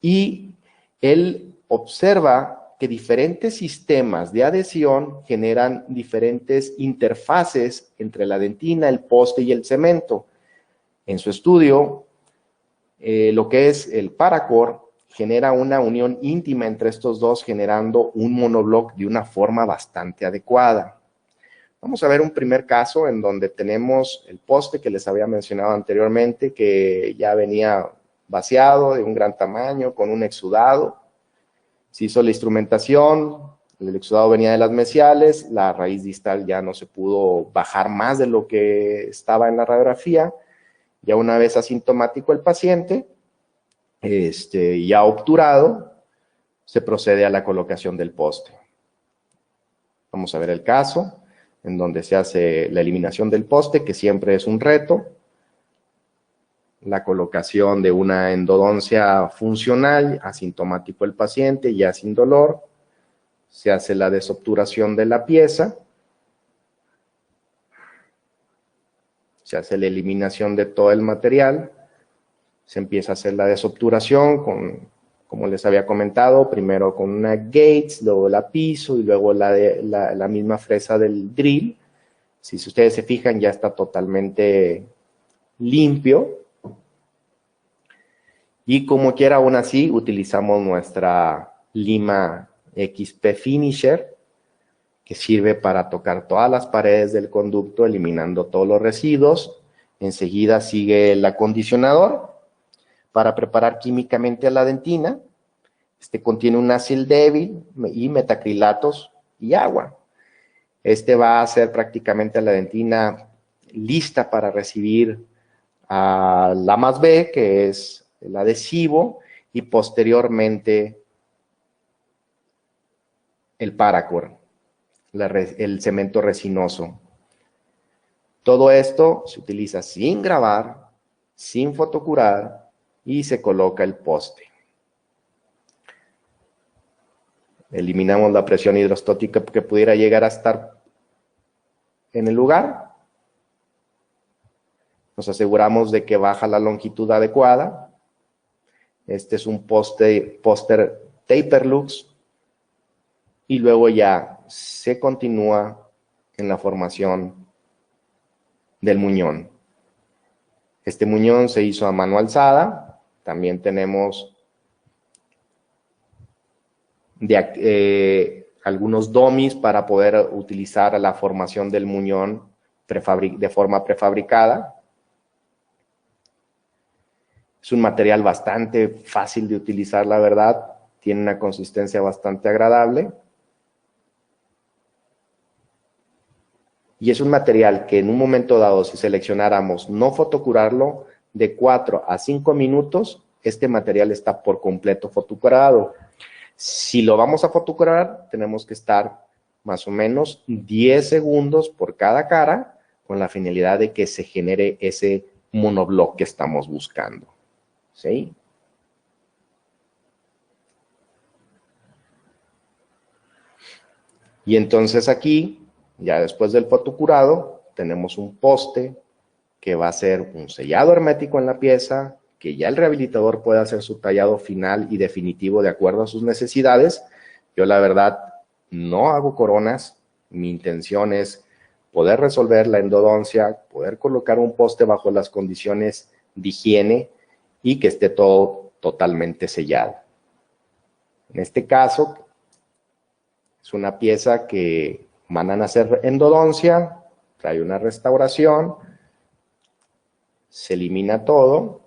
A: y él observa que diferentes sistemas de adhesión generan diferentes interfaces entre la dentina, el poste y el cemento. En su estudio, lo que es el paracord genera una unión íntima entre estos dos, generando un monobloc de una forma bastante adecuada. Vamos a ver un primer caso en donde tenemos el poste que les había mencionado anteriormente, que ya venía vaciado de un gran tamaño, con un exudado. Se hizo la instrumentación, el exudado venía de las mesiales, la raíz distal ya no se pudo bajar más de lo que estaba en la radiografía. Ya una vez asintomático el paciente, ya obturado, se procede a la colocación del poste. Vamos a ver el caso en donde se hace la eliminación del poste, que siempre es un reto. La colocación de una endodoncia funcional, asintomático el paciente, ya sin dolor. Se hace la desobturación de la pieza. Se hace la eliminación de todo el material. Se empieza a hacer la desobturación como les había comentado, primero con una Gates, luego la piso y luego la misma fresa del drill. Si ustedes se fijan, ya está totalmente limpio. Y como quiera, aún así, utilizamos nuestra lima XP Finisher, que sirve para tocar todas las paredes del conducto, eliminando todos los residuos. Enseguida sigue el acondicionador para preparar químicamente a la dentina. Este contiene un ácido débil y metacrilatos y agua. Este va a hacer prácticamente a la dentina lista para recibir a la más B, que es el adhesivo, y posteriormente el paracord, el cemento resinoso. Todo esto se utiliza sin grabar, sin fotocurar, y se coloca el poste. Eliminamos la presión hidrostática que pudiera llegar a estar en el lugar. Nos aseguramos de que baja la longitud adecuada. Este es un póster Taperlux. Y luego ya se continúa en la formación del muñón. Este muñón se hizo a mano alzada. También tenemos algunos dummies para poder utilizar la formación del muñón de forma prefabricada. Es un material bastante fácil de utilizar, la verdad. Tiene una consistencia bastante agradable. Y es un material que en un momento dado, si seleccionáramos no fotocurarlo, de 4 a 5 minutos, este material está por completo fotocurado. Si lo vamos a fotocurar, tenemos que estar más o menos 10 segundos por cada cara, con la finalidad de que se genere ese monobloc que estamos buscando. ¿Sí? Y entonces aquí, ya después del fotocurado, tenemos un poste que va a ser un sellado hermético en la pieza, que ya el rehabilitador puede hacer su tallado final y definitivo de acuerdo a sus necesidades. Yo la verdad no hago coronas, mi intención es poder resolver la endodoncia, poder colocar un poste bajo las condiciones de higiene y que esté todo totalmente sellado. En este caso, es una pieza que mandan a hacer endodoncia, trae una restauración, se elimina todo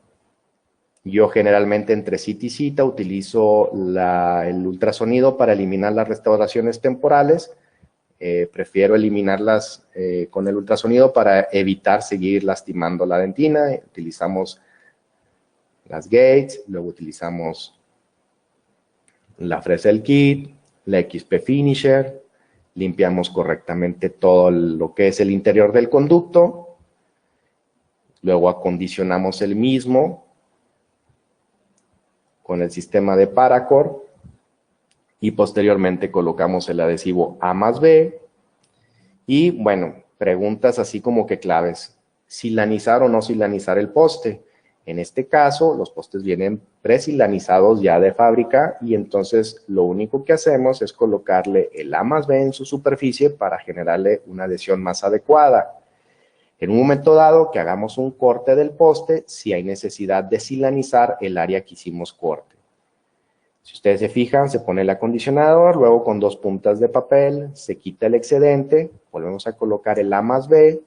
A: Yo generalmente entre cita y cita utilizo el ultrasonido para eliminar las restauraciones temporales. Prefiero eliminarlas con el ultrasonido para evitar seguir lastimando la dentina. Utilizamos las Gates, luego utilizamos la Fresnel Kit, la XP Finisher, limpiamos correctamente todo lo que es el interior del conducto, luego acondicionamos el mismo con el sistema de Paracord y posteriormente colocamos el adhesivo A+B y bueno, preguntas así como que claves, silanizar o no silanizar el poste. En este caso, los postes vienen presilanizados ya de fábrica y entonces lo único que hacemos es colocarle el A+B en su superficie para generarle una adhesión más adecuada. En un momento dado que hagamos un corte del poste, si hay necesidad de silanizar el área que hicimos corte. Si ustedes se fijan, se pone el acondicionador, luego con 2 puntas de papel, se quita el excedente, volvemos a colocar el A+B,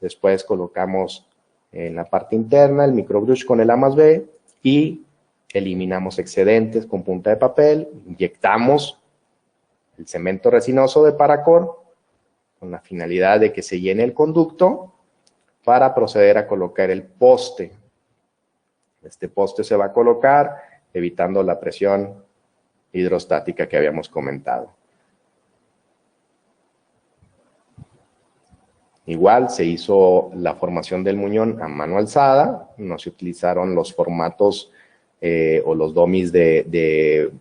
A: después colocamos en la parte interna el microbrush con el A+B y eliminamos excedentes con punta de papel, inyectamos el cemento resinoso de Paracord con la finalidad de que se llene el conducto para proceder a colocar el poste. Este poste se va a colocar evitando la presión hidrostática que habíamos comentado. Igual se hizo la formación del muñón a mano alzada, no se utilizaron los formatos o los domis de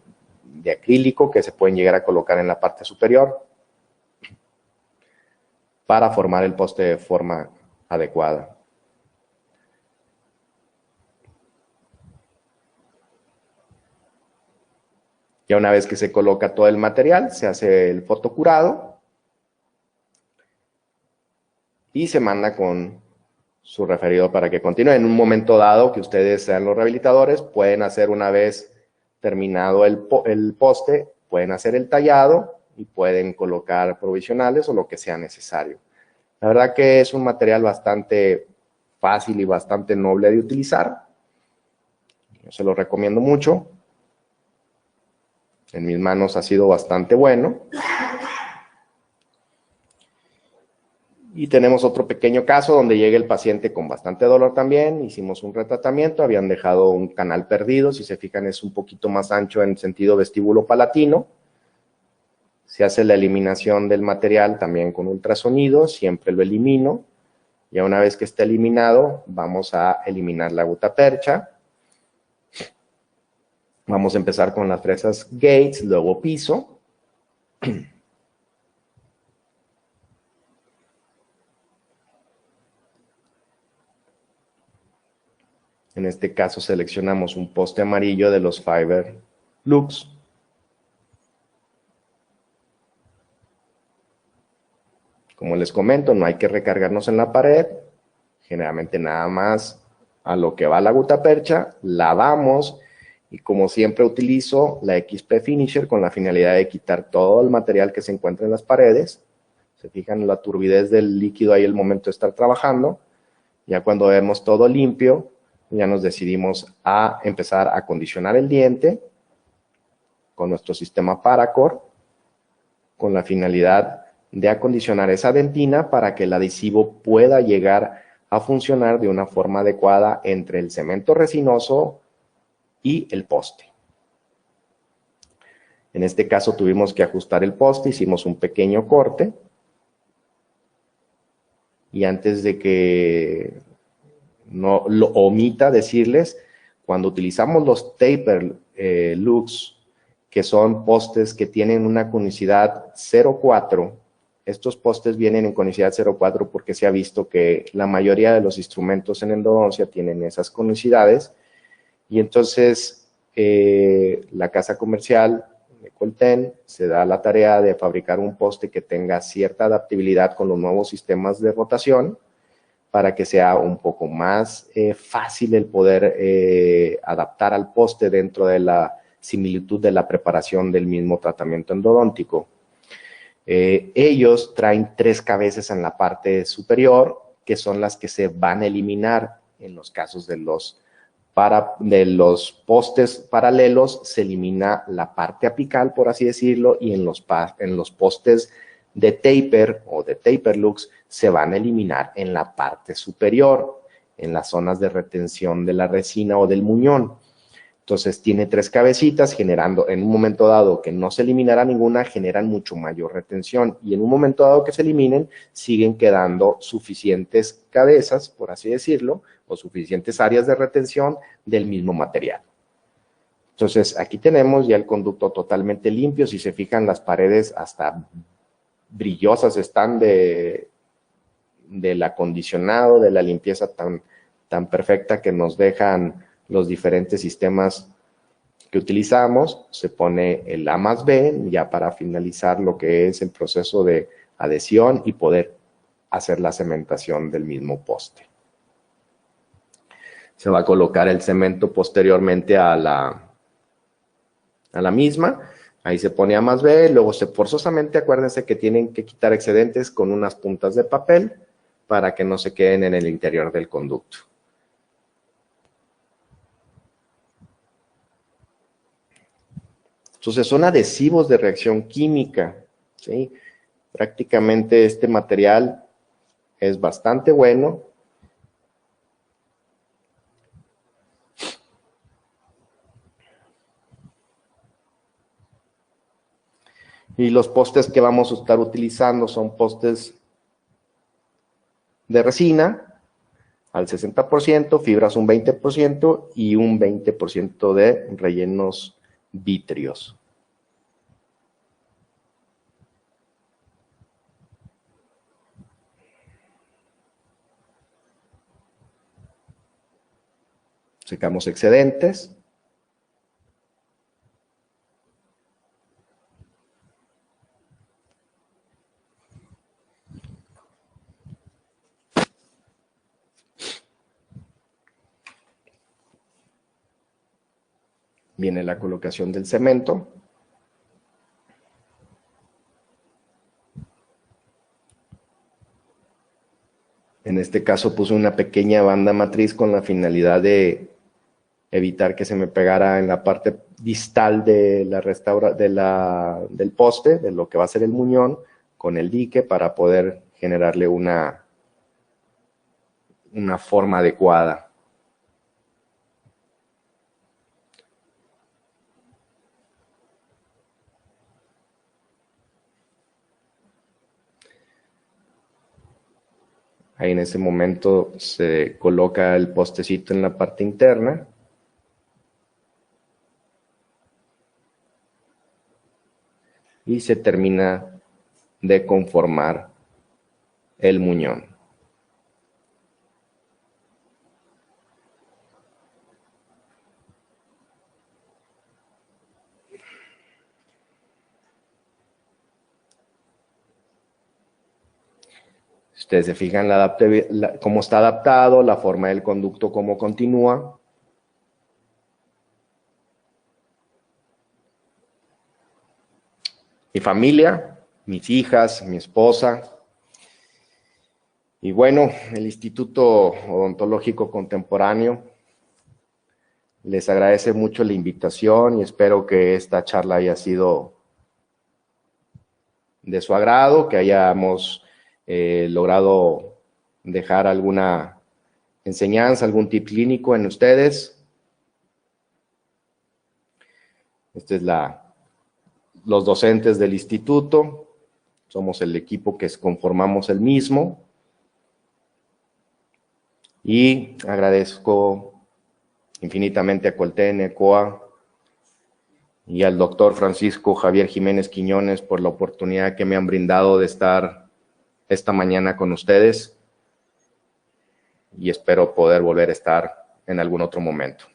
A: acrílico que se pueden llegar a colocar en la parte superior para formar el poste de forma adecuada. Ya una vez que se coloca todo el material, se hace el fotocurado y se manda con su referido para que continúe. En un momento dado que ustedes sean los rehabilitadores, pueden hacer una vez terminado el poste, pueden hacer el tallado y pueden colocar provisionales o lo que sea necesario. La verdad que es un material bastante fácil y bastante noble de utilizar. Yo se lo recomiendo mucho. En mis manos ha sido bastante bueno. Y tenemos otro pequeño caso donde llega el paciente con bastante dolor también. Hicimos un retratamiento, habían dejado un canal perdido. Si se fijan, es un poquito más ancho en sentido vestíbulo palatino. Se hace la eliminación del material también con ultrasonido, siempre lo elimino. Ya una vez que esté eliminado, vamos a eliminar la gutapercha. Vamos a empezar con las fresas Gates, luego piso. En este caso seleccionamos un poste amarillo de los Fiber Lux. Como les comento, no hay que recargarnos en la pared. Generalmente nada más a lo que va la gutapercha, lavamos y como siempre utilizo la XP Finisher con la finalidad de quitar todo el material que se encuentra en las paredes. Se fijan en la turbidez del líquido ahí al momento de estar trabajando. Ya cuando vemos todo limpio, ya nos decidimos a empezar a acondicionar el diente con nuestro sistema Paracord, con la finalidad de acondicionar esa dentina para que el adhesivo pueda llegar a funcionar de una forma adecuada entre el cemento resinoso y el poste. En este caso tuvimos que ajustar el poste, hicimos un pequeño corte y antes de que no lo omita decirles, cuando utilizamos los Taper Lux, que son postes que tienen una conicidad 0,4, estos postes vienen en conicidad 0,4 porque se ha visto que la mayoría de los instrumentos en endodoncia tienen esas conicidades y entonces la casa comercial de Colten se da la tarea de fabricar un poste que tenga cierta adaptabilidad con los nuevos sistemas de rotación para que sea un poco más fácil el poder adaptar al poste dentro de la similitud de la preparación del mismo tratamiento endodóntico. Ellos traen 3 cabezas en la parte superior, que son las que se van a eliminar en los casos de los de los postes paralelos se elimina la parte apical, por así decirlo, y en los postes de taper o de taperlux se van a eliminar en la parte superior, en las zonas de retención de la resina o del muñón. Entonces tiene 3 cabecitas, generando en un momento dado que no se eliminara ninguna, generan mucho mayor retención, y en un momento dado que se eliminen, siguen quedando suficientes cabezas, por así decirlo, o suficientes áreas de retención del mismo material. Entonces aquí tenemos ya el conducto totalmente limpio. Si se fijan, las paredes hasta brillosas están del acondicionado, de la limpieza tan perfecta que nos dejan los diferentes sistemas que utilizamos. Se pone el A+B ya para finalizar lo que es el proceso de adhesión y poder hacer la cementación del mismo poste. Se va a colocar el cemento posteriormente a la misma. Ahí se pone A+B, luego forzosamente acuérdense que tienen que quitar excedentes con unas puntas de papel para que no se queden en el interior del conducto. Entonces son adhesivos de reacción química, ¿sí? Prácticamente este material es bastante bueno. Y los postes que vamos a estar utilizando son postes de resina al 60%, fibras un 20% y un 20% de rellenos vítreos. Secamos excedentes. Viene la colocación del cemento. En este caso puse una pequeña banda matriz con la finalidad de evitar que se me pegara en la parte distal de del poste, de lo que va a ser el muñón, con el dique para poder generarle una forma adecuada. Ahí en ese momento se coloca el postecito en la parte interna. Y se termina de conformar el muñón. Ustedes se fijan cómo está adaptado, la forma del conducto, cómo continúa. Mi familia, mis hijas, mi esposa. Y bueno, el Instituto Odontológico Contemporáneo les agradece mucho la invitación y espero que esta charla haya sido de su agrado, que hayamos logrado dejar alguna enseñanza, algún tip clínico en ustedes. Esta es los docentes del instituto, somos el equipo que conformamos el mismo. Y agradezco infinitamente a Colten, ECOA y al doctor Francisco Javier Jiménez Quiñones por la oportunidad que me han brindado de estar esta mañana con ustedes y espero poder volver a estar en algún otro momento.